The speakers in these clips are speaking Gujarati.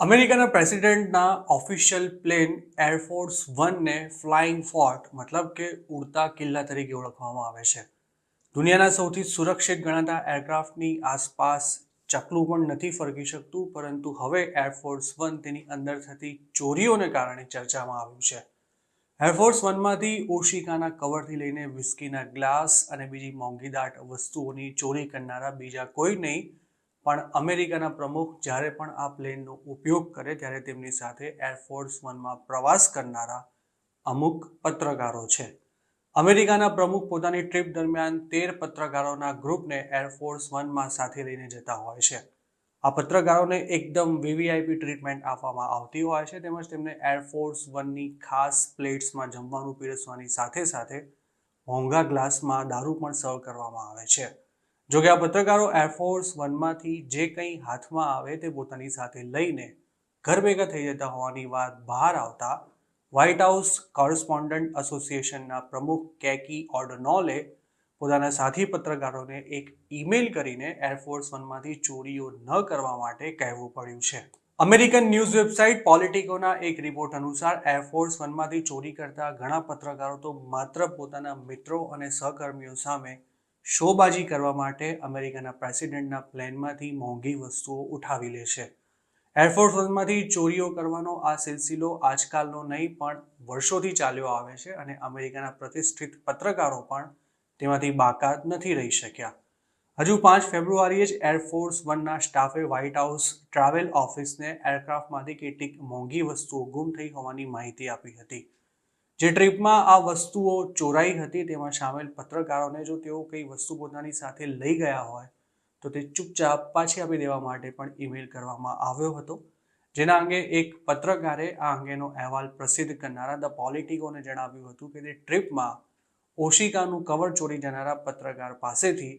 અમેરિકાના પ્રેસિડેન્ટના ઓફિશિયલ પ્લેન એરફોર્સ વનને ફ્લાઇંગ ફોર્ટ મતલબ કે ઉડતા કિલ્લા તરીકે ઓળખવામાં આવે છે. દુનિયાના સૌથી સુરક્ષિત ગણાતા એરક્રાફ્ટની આસપાસ ચકલું પણ નથી ફરકી શકતું, પરંતુ હવે એરફોર્સ વન તેની અંદર થતી ચોરીઓને કારણે ચર્ચામાં આવ્યું છે. એરફોર્સ વનમાંથી ઓશિકાના કવરથી લઈને વિસ્કીના ગ્લાસ અને બીજી મોંઘીદાટ વસ્તુઓની ચોરી કરનારા બીજા કોઈ નહીં પણ અમેરિકાના પ્રમુખ જ્યારે પણ આ પ્લેનનો ઉપયોગ કરે ત્યારે તેમની સાથે એરફોર્સ વનમાં પ્રવાસ કરનારા અમુક પત્રકારો છે. અમેરિકાના પ્રમુખ પોતાની ટ્રીપ દરમિયાન 13 પત્રકારોના ગ્રુપને એરફોર્સ વનમાં સાથે લઈને જતા હોય છે. આ પત્રકારોને એકદમ વીવીઆઈપી ટ્રીટમેન્ટ આપવામાં આવતી હોય છે, તેમજ તેમને એરફોર્સ વનની ખાસ પ્લેટ્સમાં જમવાનું પીરસવાની સાથે સાથે મોંઘા ગ્લાસમાં દારૂ પણ સર્વ કરવામાં આવે છે. જોકે આ પત્રકારો એરફોર્સ વનમાંથી જે કંઈ હાથમાં આવે તે પોતાની સાથે લઈને ઘર ભેગા થઈ જતા હોવાની વાત બહાર આવતા વ્હાઇટ હાઉસ કોરસ્પોન્ડન્ટ એસોસિએશનના પ્રમુખ કેકી ઓડોનોલે પોતાના સાથી પત્રકારોને એક ઈમેલ કરીને એરફોર્સ વનમાંથી ચોરીઓ ન કરવા માટે કહેવું પડ્યું છે. અમેરિકન ન્યૂઝ વેબસાઇટ પોલિટિકોના એક રિપોર્ટ અનુસાર એરફોર્સ વનમાંથી ચોરી કરતા ઘણા પત્રકારો તો માત્ર પોતાના મિત્રો અને સહકર્મીઓ સામે શોબાજી કરવા માટે અમેરિકાના પ્રેસિડેન્ટના પ્લેનમાંથી મોંઘી વસ્તુઓ ઉઠાવી લે છે. એરફોર્સ વનમાંથી ચોરીઓ કરવાનો આ સિલસિલો આજકાલનો નહીં પણ વર્ષોથી ચાલ્યો આવે છે અને અમેરિકાના પ્રતિષ્ઠિત પત્રકારો પણ તેમાંથી બાકાત નથી રહી શક્યા. હજુ 5 ફેબ્રુઆરીએ જ એરફોર્સ વનના સ્ટાફે વ્હાઇટ હાઉસ ટ્રાવેલ ઓફિસને એરક્રાફ્ટમાંથી કેટલીક મોંઘી વસ્તુઓ ગુમ થઈ હોવાની માહિતી આપી હતી. જે ટ્રીપમાં આ વસ્તુઓ ચોરાઈ હતી તેમાં સામેલ પત્રકારોને જો તેઓ કઈ વસ્તુ પોતાની સાથે લઈ ગયા હોય તો તે ચૂપચાપ પાછી આપી દેવા માટે પણ ઈમેલ કરવામાં આવ્યો હતો. જેના અંગે એક પત્રકારે આ અંગેનો અહેવાલ પ્રસિદ્ધ કરનારા ધ પોલિટિકોને જણાવ્યું હતું કે તે ટ્રીપમાં ઓશિકાનું કવર ચોરી જનારા પત્રકાર પાસેથી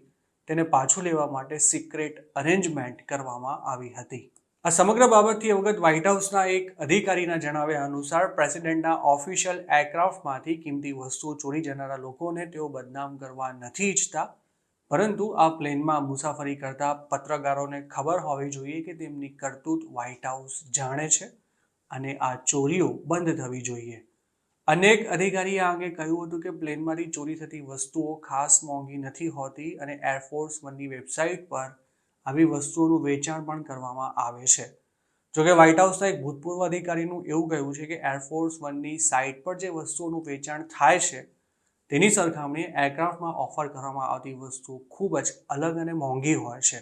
તેને પાછું લેવા માટે સિક્રેટ અરેન્જમેન્ટ કરવામાં આવી હતી. આ સમગ્ર બાબતથી અવગત વ્હાઇટ હાઉસના એક અધિકારીના જણાવ્યા અનુસાર પ્રેસિડેન્ટના ઓફિશિયલ એરક્રાફ્ટમાંથી કિંમતી વસ્તુઓ ચોરી જનારા લોકોને તેઓ બદનામ કરવા નથી ઈચ્છતા, પરંતુ આ પ્લેનમાં મુસાફરી કરતા પત્રકારોને ખબર હોવી જોઈએ કે તેમની કરતૂત વ્હાઇટ હાઉસ જાણે છે અને આ ચોરીઓ બંધ થવી જોઈએ. અનેક અધિકારીએ આ અંગે કહ્યું હતું કે પ્લેનમાંથી ચોરી થતી વસ્તુઓ ખાસ મોંઘી નથી હોતી અને એરફોર્સ વનની વેબસાઇટ પર આવી વસ્તુઓનું વેચાણ પણ કરવામાં આવે છે. જોકે વ્હાઇટ હાઉસના એક ભૂતપૂર્વ અધિકારીનું એવું કહેવું છે કે એરફોર્સ વનની સાઇટ પર જે વસ્તુઓનું વેચાણ થાય છે તેની સરખામણીએ એરક્રાફ્ટમાં ઓફર કરવામાં આવતી વસ્તુઓ ખૂબ જ અલગ અને મોંઘી હોય છે.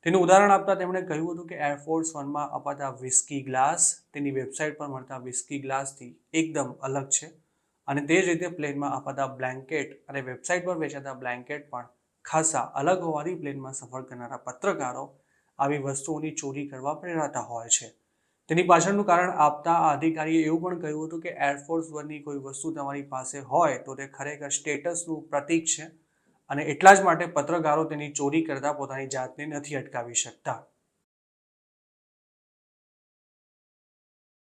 તેનું ઉદાહરણ આપતા તેમણે કહ્યું હતું કે એરફોર્સ વનમાં અપાતા વિસ્કી ગ્લાસ તેની વેબસાઇટ પર મળતા વિસ્કી ગ્લાસથી એકદમ અલગ છે અને તે જ રીતે પ્લેનમાં અપાતા બ્લેન્કેટ અને વેબસાઇટ પર વેચાતા બ્લેન્કેટ પણ ખાસા અલગ હોવાથી પ્લેનમાં સફર કરનારા પત્રકારો આવી વસ્તુઓની ચોરી કરવા પ્રેરાતા હોય છે. તેની પાછળનું કારણ આપતા આ અધિકારીએ એવું પણ કહ્યું હતું કે એરફોર્સ વનની કોઈ વસ્તુ તમારી પાસે હોય તો તે ખરેખર સ્ટેટસનું પ્રતીક છે અને એટલા જ માટે પત્રકારો તેની ચોરી કરતા પોતાની જાતને નથી અટકાવી શકતા.